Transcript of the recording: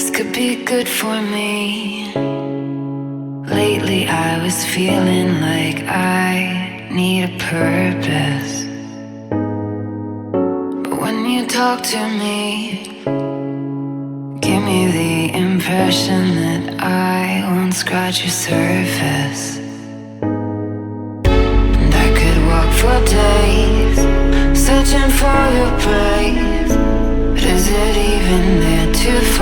could be good for me. Lately I was feeling like I need a purpose. But when you talk to me, give me the impression that I won't scratch your surface. And I could walk for days, searching for your praise. But is it even there to find?